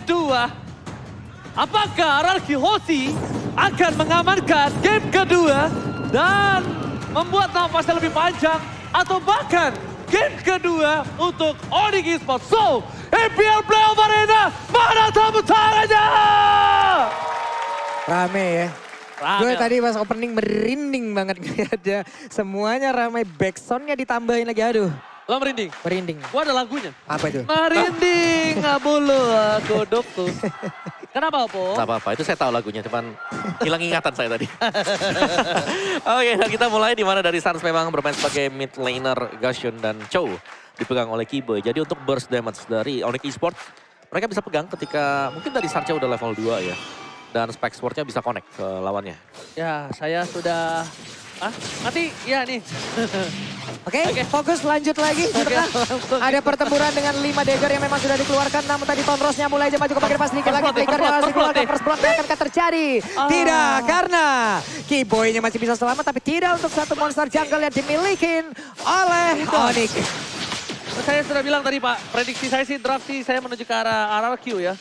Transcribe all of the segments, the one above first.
kedua. Apakah RRQ Hoshi akan mengamankan game kedua dan membuat nafasnya lebih panjang atau bahkan game kedua untuk Onyx Esports. So, MPL Playoff Arena, mana tepuk tangannya? Rame ya. Rame. Gue tadi pas opening merinding banget ngeliatnya. Semuanya ramai, backsoundnya ditambahin lagi, aduh. Lo merinding? Merinding. Gua ada lagunya. Apa itu? Merinding, nggak bulu aku dukung. Kenapa, Po? Gak apa-apa, itu saya tahu lagunya, cuman hilang ingatan saya tadi. Oke, nah kita mulai di mana dari Suns memang bermain sebagai mid laner Gashion dan Chow. Dipegang oleh Kiboy. Jadi untuk burst damage dari Onyx Esports, mereka bisa pegang ketika mungkin dari Sarcha udah level 2 ya. Dan spike swordnya bisa connect ke lawannya. Ya, saya sudah... nanti, ya nih. Oke, fokus lanjut lagi. Di tengah. Ada pertempuran dengan 5 dagger yang memang sudah dikeluarkan. Namun tadi Tonrosnya mulai aja maju ke bagian pas sedikit lagi. Flickernya harus dikeluarkan. First blood akankah terjadi? Tidak, karena Kiboy-nya masih bisa selamat. Tapi tidak untuk satu monster jungle yang dimiliki oleh Onyx. Saya sudah bilang tadi Pak, prediksi saya sih draft sih saya menuju ke arah RRQ ya.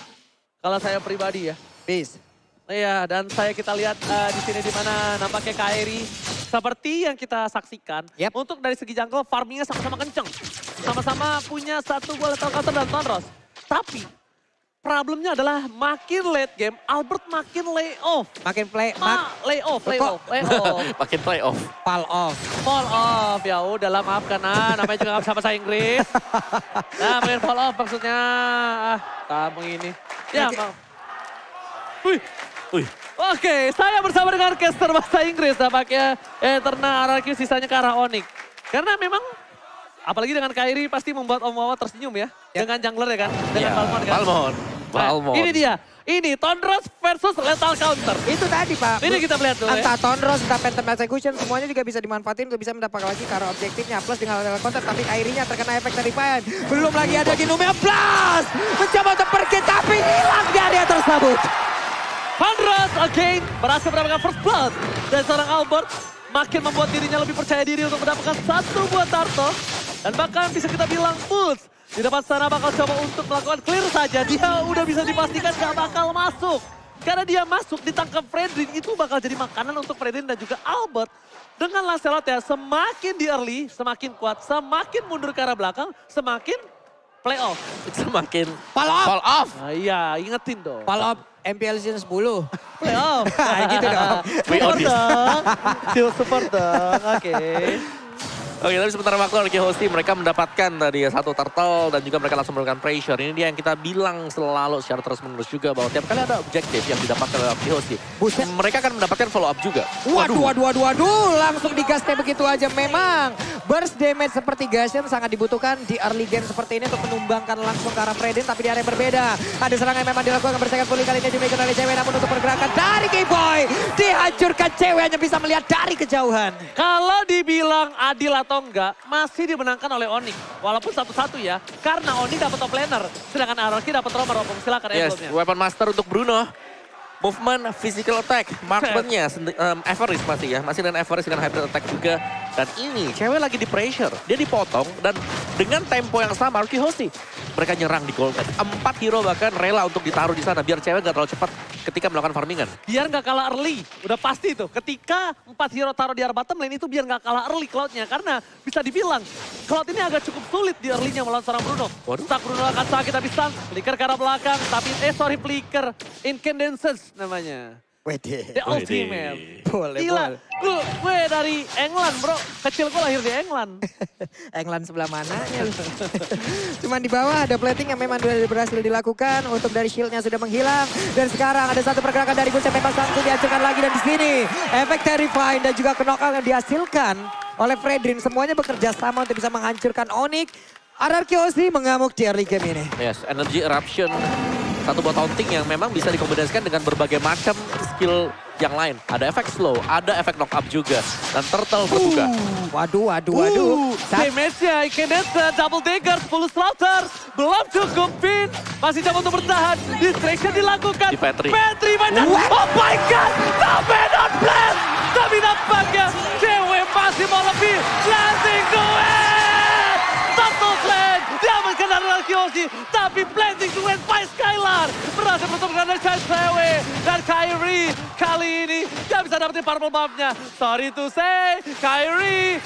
Kalau saya pribadi ya. Peace. Iya, dan kita lihat di sini di mana nampaknya Kairi seperti yang kita saksikan. Yep. Untuk dari segi jungle farmingnya sama-sama kenceng. Sama-sama punya satu bola counter dan Tonros. Tapi problemnya adalah makin late game, Albert makin lay off. Makin play, Lay off. Makin playoff. fall off. Fall off, ya udah lah maafkan namanya juga nggak bisa bahasa Inggris. Nah, main fall off maksudnya, kamu ini. Ya, Oke. mau. Wih. Wih. Oke, saya bersama dengan caster bahasa Inggris tampaknya Eterna RRQ sisanya ke arah Onyx. Karena memang, apalagi dengan Kairi pasti membuat Om Wawa tersenyum ya. Dengan jungler ya kan, dengan Balmond kan. Balmond. Ini dia, ini Tonros versus Lethal Counter. Itu tadi Pak. Ini kita lihat dulu ya. Entah Tonros, entah Phantom Execution, semuanya juga bisa dimanfaatin untuk bisa mendapatkan lagi ke arah objektifnya. Plus dengan level counter, tapi Kairinya terkena efek dari Payan. Belum lagi ada Ginumea Blast. Mencoba untuk pergi, tapi hilang dia tersebut. Tonros again berhasil mendapatkan first blood. Dan seorang Albert makin membuat dirinya lebih percaya diri untuk mendapatkan satu buah Tarto. Dan bahkan bisa kita bilang Pulse di depan sana bakal coba untuk melakukan clear saja. Dia udah bisa dipastikan gak bakal masuk. Karena dia masuk ditangkap Fredrin itu bakal jadi makanan untuk Fredrin dan juga Albert. Dengan Lancelot ya semakin di early, semakin kuat, semakin mundur ke arah belakang, semakin playoff. Semakin Fall off. fall off. Nah, iya, ingetin dong. Fall off MPL season 10. Playoff. Kayak gitu dong. We on this. Support dong, oke. Oke, tapi sementara waktu RRQ Hoshi mereka mendapatkan tadi ya satu turtle dan juga mereka langsung memberikan pressure. Ini dia yang kita bilang selalu secara terus-menerus juga bahwa tiap kali ada objektif yang didapatkan oleh RRQ Hoshi, Buset. mereka akan mendapatkan follow up juga. Waduh. Langsung digasnya begitu aja. Memang burst damage seperti Gashion sangat dibutuhkan di early game seperti ini untuk menumbangkan langsung ke arah Fredin. Tapi di area yang berbeda. Ada serangan yang memang dilakukan bersaing pulih kali ini dimiliki oleh cewek. Namun untuk pergerakan dari Kiboy. Dihancurkan cewek hanya bisa melihat dari kejauhan. Kalau dibilang adil atau enggak, masih dimenangkan oleh Onyx. Walaupun satu-satu ya, karena Onyx dapat top laner. Sedangkan RRQ dapat roamer. Silakan Yes, emblemnya. weapon master untuk Bruno. Movement, physical attack, marksman-nya, Everest masih ya. Masih dengan Everest, dengan hybrid attack juga. Dan ini cewek lagi di pressure. Dia dipotong dan dengan tempo yang sama RRQ Hoshi. Mereka nyerang di gold match. 4 hero bahkan rela untuk ditaruh di sana biar cewek gak terlalu cepat ketika melakukan farmingan. Biar nggak kalah early, udah pasti tuh. Ketika 4 hero taruh di area bottom lane itu biar nggak kalah early Cloud-nya. Karena bisa dibilang, Cloud ini agak cukup sulit di early-nya melawan seorang Bruno. Waduh. Stuck Bruno akan sakit tapi stun. Flicker ke arah belakang, tapi flicker. Incandences namanya. Wede. The ultimate. Boleh, Gila, gue dari England bro. Kecil gue lahir di England. England sebelah mana? Cuman di bawah ada plating yang memang sudah berhasil dilakukan. Untuk dari shieldnya sudah menghilang. Dan sekarang ada satu pergerakan dari Gus yang memang langsung dihancurkan lagi. Dan di sini efek terrifying dan juga knockout yang dihasilkan oleh Fredrin. Semuanya bekerja sama untuk bisa menghancurkan Onyx. RRQ Hoshi mengamuk di early game ini. Yes, energy eruption. Satu buat taunting yang memang bisa dikombinasikan dengan berbagai macam skill yang lain. Ada efek slow, ada efek knock up juga. Dan turtle berbuka. Waduh. Damage-nya Ikeneta, double dagger, full slaughter. Belum cukup pin. Masih coba untuk bertahan. Distraction dilakukan. Di Petri. Petri banyak. Oh my god. Sampai not blast. Tapi nampaknya cewek masih mau lebih. Landing duet. Satu clan diamankan dari Arkeosi, tapi planting to win by Skylar. Berhasil bertemu dari CW dan Kyrie. Kali ini gak bisa dapetin purple buff-nya. Sorry to say, Kyrie.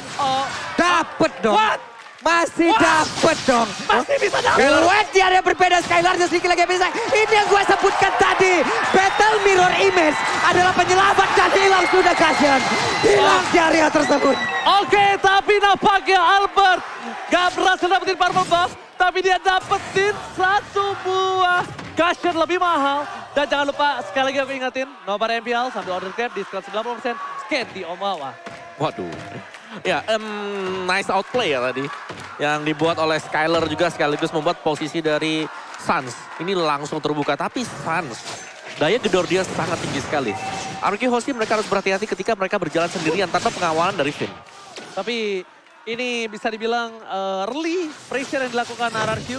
Dapet dong. What? Masih dapet dong. Masih bisa dapet. What? Dia ada berbeda Skylar sedikit lagi bisa. Ini yang gue sebutkan tadi. Battle Mirror Image adalah penyelamat dan hilang sudah Gashen. Hilang di area tersebut. Oke, tapi nampaknya Albert gak berhasil dapetin purple buff. Tapi dia dapetin satu buah Gashen lebih mahal. Dan jangan lupa, sekali lagi aku ingetin, nobar MPL sambil order cap, diskon 90%, scan di Omawa. Waduh. Ya, nice outplay ya tadi. Yang dibuat oleh Skylar juga sekaligus membuat posisi dari Suns. Ini langsung terbuka, tapi Suns daya gedor dia sangat tinggi sekali. Arkeosi mereka harus berhati-hati ketika mereka berjalan sendirian tanpa pengawalan dari Finn. Tapi ini bisa dibilang early pressure yang dilakukan RRQ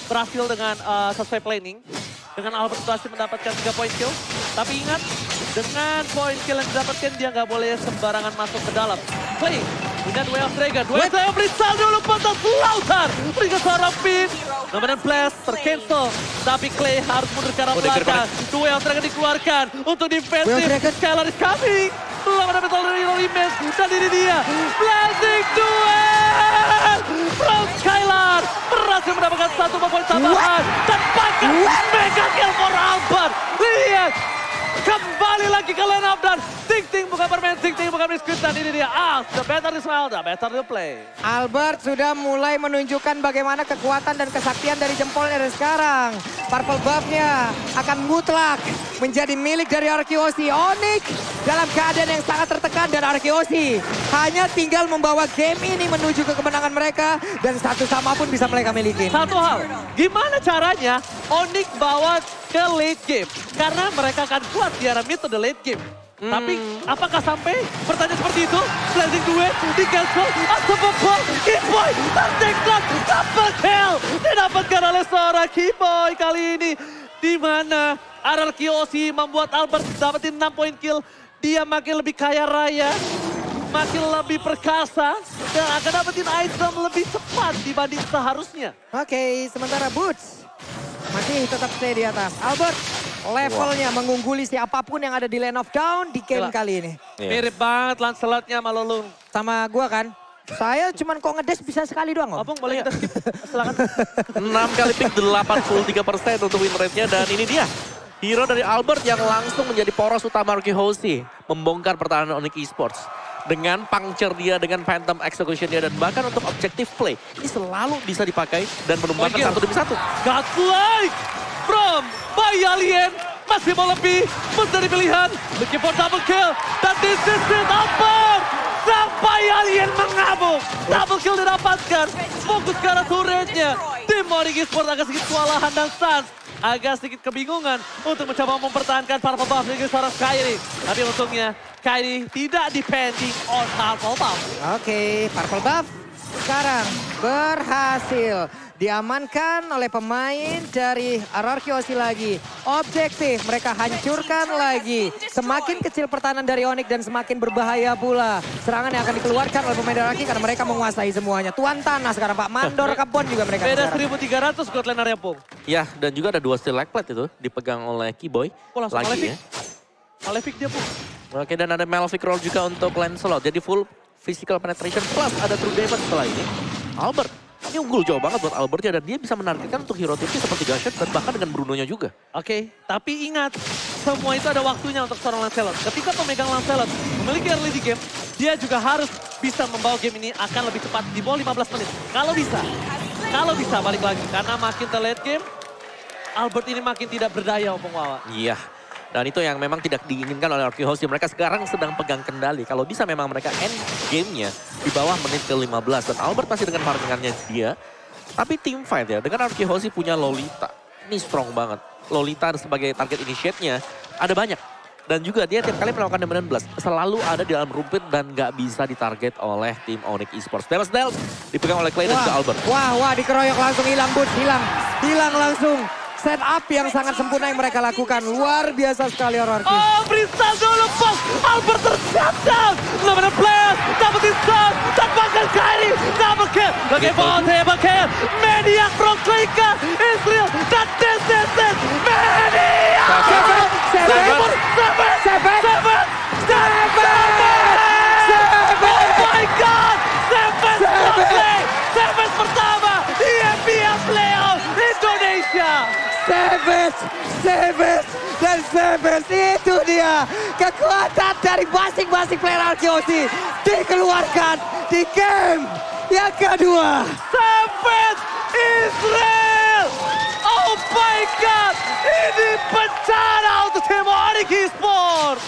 berhasil dengan sesuai planning. Dengan Albert berhasil mendapatkan 3 point kill. Tapi ingat, dengan point kill yang didapatkan dia nggak boleh sembarangan masuk ke dalam. Clay, dengan Way of Dragon. Way of Dragon berisal dulu pantas Lautar. Berikan seorang pin. Kemudian blast tercancel. Tapi Clay harus mundur ke arah belakang. Way of Dragon dikeluarkan untuk defensif. Skylar is coming. Belum ada battle dari Image. Dan ini dia. Blazing duel. From Skylar. Berhasil mendapatkan 1 poin tambahan. Dan bahkan mega kill for Albert. Lihat. Kembali lagi ke line up dan Ting bukan bermain, Ting bukan miskin. Dan ini dia, the better the smell, the better the play. Albert sudah mulai menunjukkan bagaimana kekuatan dan kesaktian dari jempolnya dari sekarang. Purple buff-nya akan mutlak menjadi milik dari Arkeosi. Onyx dalam keadaan yang sangat tertekan dan Arkeosi hanya tinggal membawa game ini menuju ke kemenangan mereka. Dan satu sama pun bisa mereka miliki. Satu hal, gimana caranya Onyx bawa ke late game? Karena mereka akan kuat di arah mid to the late game. Tapi apakah sampai pertanyaan seperti itu? Blazing duet, di cancel, Asapopol, Keyboy, terdekat, double kill. Didapatkan oleh seorang Keyboy kali ini. Di mana Arkeosi membuat Albert dapetin 6 point kill. Dia makin lebih kaya raya, makin lebih perkasa, dan akan dapetin item lebih cepat dibanding seharusnya. Oke, sementara Boots masih tetap stay di atas. Albert levelnya mengungguli siapapun yang ada di lane of down di game kali ini. Mirip banget Lancelotnya sama Lolong. Sama gua kan. Saya cuman kok ngedes bisa sekali doang. Opung boleh kita skip? Silakan. 6 kali pick 83% untuk win rate-nya dan ini dia. Hero dari Albert yang langsung menjadi poros utama Arkeosi. Membongkar pertahanan Onyx Esports. Dengan puncture dia, dengan phantom execution dia, dan bahkan untuk objective play. Ini selalu bisa dipakai dan menumbangkan 1 demi 1. Godlike from Bayalien. Masih mau lebih, mencari pilihan. Looking for double kill. Dan this is it, Albert. Sampai Alien mengamuk. Double kill didapatkan. Fokus ke arah turretnya. Tim Onyx Esports agak sedikit kewalahan dan Suns agak sedikit kebingungan untuk mencoba mempertahankan purple buff dari seorang Kyrie. Tapi untungnya Kyrie tidak depending on purple buff. Oke, purple buff sekarang berhasil diamankan oleh pemain dari Arkeosi lagi. Objektif mereka hancurkan lagi. Semakin kecil pertahanan dari Onyx dan semakin berbahaya pula serangan yang akan dikeluarkan oleh pemain dari Arki karena mereka menguasai semuanya. Tuan tanah sekarang Pak Mandor Kebon juga mereka. Beda sekarang. 1.300 God Laner ya, Pung. Ya, dan juga ada 2 steel leg plate itu dipegang oleh Keyboy. Oh, langsung lagi Malefic. ya. Malefic dia, Pung. Oke, dan ada Malefic roll juga untuk Lancelot. Jadi full physical penetration plus ada true damage setelah ini. Albert, ini unggul jauh banget buat Albertnya dan dia bisa menargetkan untuk hero tipis seperti Gashen dan bahkan dengan Brunonya juga. Oke, tapi ingat, semua itu ada waktunya untuk seorang Lancelot. Ketika pemegang Lancelot memiliki early di game, dia juga harus bisa membawa game ini akan lebih cepat di bawah 15 menit. Kalau bisa balik lagi. Karena makin ke late game, Albert ini makin tidak berdaya, Opung Wawa. Iya, dan itu yang memang tidak diinginkan oleh Arkeosi. Mereka sekarang sedang pegang kendali. Kalau bisa memang mereka end gamenya di bawah menit ke-15. Dan Albert masih dengan markingannya dia. Tapi team fight ya, dengan Arkeosi punya Lolita. Ini strong banget. Lolita sebagai target initiate-nya ada banyak. Dan juga dia tiap kali melakukan dominant blast selalu ada di dalam rumput dan nggak bisa ditarget oleh tim Onyx Esports. Demas Delp dipegang oleh Clay dan juga Albert. Wah, dikeroyok langsung hilang Boots, hilang langsung. setup yang sangat sempurna yang mereka lakukan. Luar biasa sekali Rorki. Oh, Brisa dulu pas Albert tershutdown. Lama player, dapetin stun, tanpakan Kyrie, double kill. Lagi table kill. Maniac from Klika, Israel, dan this. Maniac! Seven! Oh my God! Seven pertama di NBA Playoff Indonesia. Dan Savage itu dia. Kekuatan dari masing-masing player RKOC dikeluarkan di game yang kedua. Savage Israel. Oh my God. Ini bencana untuk tim Onyx Esports.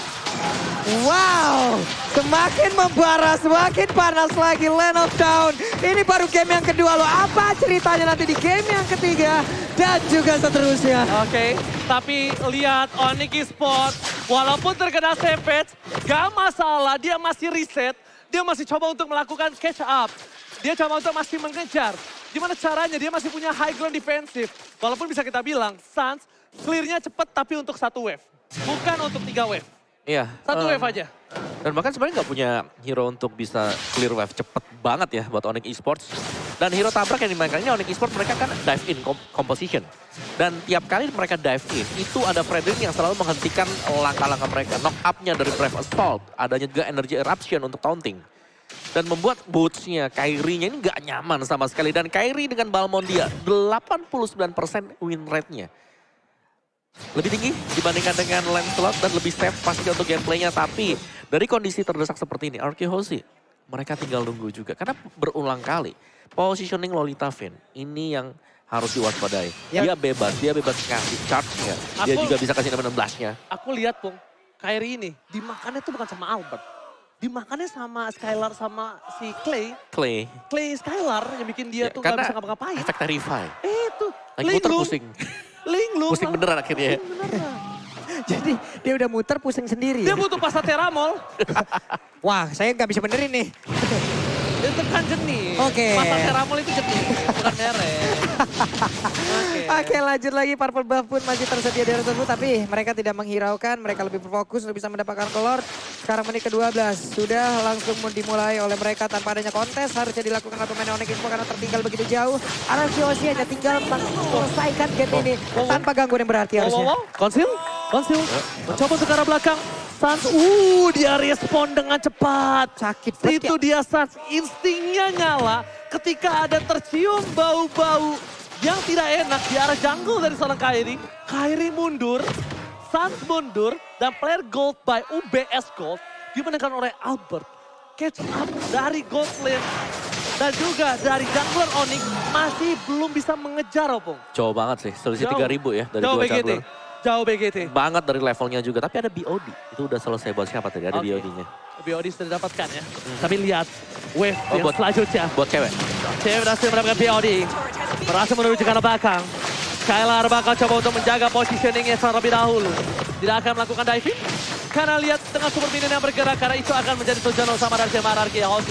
Wow, semakin membara, semakin panas lagi Land of Dawn. Ini baru game yang kedua loh. Apa ceritanya nanti di game yang ketiga dan juga seterusnya. Oke, tapi lihat Onyx Esports, walaupun terkena Savage, gak masalah, dia masih reset, dia masih coba untuk melakukan catch up. Dia coba untuk masih mengejar. Gimana caranya, dia masih punya high ground defensif. Walaupun bisa kita bilang, Suns clear-nya cepat tapi untuk 1 wave. Bukan untuk 3 wave. Iya. 1 wave aja. Dan bahkan sebenarnya nggak punya hero untuk bisa clear wave cepet banget ya buat Onyx Esports. Dan hero tabrak yang dimainkannya Onyx Esports mereka kan dive in composition. Dan tiap kali mereka dive in, itu ada Frederick yang selalu menghentikan langkah-langkah mereka. Knock up-nya dari Brave Assault, adanya juga Energy Eruption untuk taunting. Dan membuat boots-nya, Kyrie-nya ini nggak nyaman sama sekali. Dan Kyrie dengan Balmondia, 89% win rate-nya. Lebih tinggi dibandingkan dengan Lancelot dan lebih safe pastinya untuk gameplaynya. Tapi dari kondisi terdesak seperti ini, RKOC mereka tinggal nunggu juga. Karena berulang kali positioning Lolita Vin ini yang harus diwaspadai. Dia bebas ngasih charge-nya. Dia juga bisa kasih nomor 16-nya. Aku lihat Pung, Kyrie ini dimakannya tuh bukan sama Albert. Dimakannya sama Skylar sama si Clay. Clay Skylar yang bikin dia tuh gak bisa ngapa-ngapain. Efek Terrify. Itu. Lagi muter pusing. Linglung. Pusing beneran akhirnya ya. Jadi dia udah muter pusing sendiri. Dia butuh pasta teramol. Wah, saya nggak bisa benerin nih. Itu kan jenis. Oke. Pasta teramol itu jenis, bukan merek. Oke, lanjut lagi. Purple Buff pun masih tersedia di tersebut. Tapi mereka tidak menghiraukan. Mereka lebih berfokus untuk bisa mendapatkan kelor. Sekarang menit ke-12. Sudah langsung dimulai oleh mereka tanpa adanya kontes. Harusnya dilakukan oleh pemain Onyx Esports karena tertinggal begitu jauh. RKOC hanya tinggal selesaikan game ini tanpa gangguan yang berarti harusnya. Konsil. Mencoba untuk ke arah belakang. Suns, dia respon dengan cepat. Sakit banget Itu dia Suns, instingnya nyala ketika ada tercium bau-bau yang tidak enak di arah jungle dari seorang Kyrie. Kyrie mundur, Suns mundur, dan player gold by UBS Gold dimenangkan oleh Albert. Catch up dari gold lane dan juga dari jungler Onyx masih belum bisa mengejar Opung. Jauh banget sih, selisih 3.000 ya dari dua jungler. Jauh BGT. Banget dari levelnya juga, tapi ada BOD. Itu udah selesai buat siapa tadi, ada BOD-nya. BOD sudah didapatkan ya. Tapi lihat wave yang selanjutnya. Buat cewek. Cewek berhasil mendapatkan BOD. Berhasil menuju ke arah belakang. Skylar bakal coba untuk menjaga positioningnya terlebih dahulu. Tidak akan melakukan diving. Karena lihat dengan super minion yang bergerak, karena itu akan menjadi tujuan utama dari tim RKOC.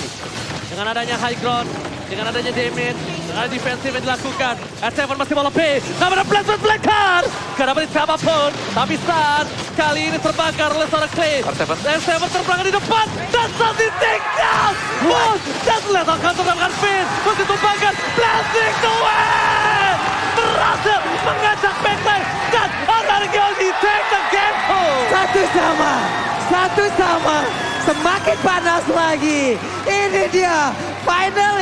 Dengan adanya high ground, dengan adanya damage, dengan defensif yang dilakukan. R7 masih bola P, namun ada placement black card. Gak dapat siapapun, tapi Sun kali ini terbakar oleh seorang Clay. R7 terbakar di depan, dan Sun ditinggal. Dan lihat akan terdapatkan Finn, masih terbakar, blasting to win. Berhasil mengajak backline, dan RKOC take the game home. Satu sama. Semakin panas lagi. Ini dia final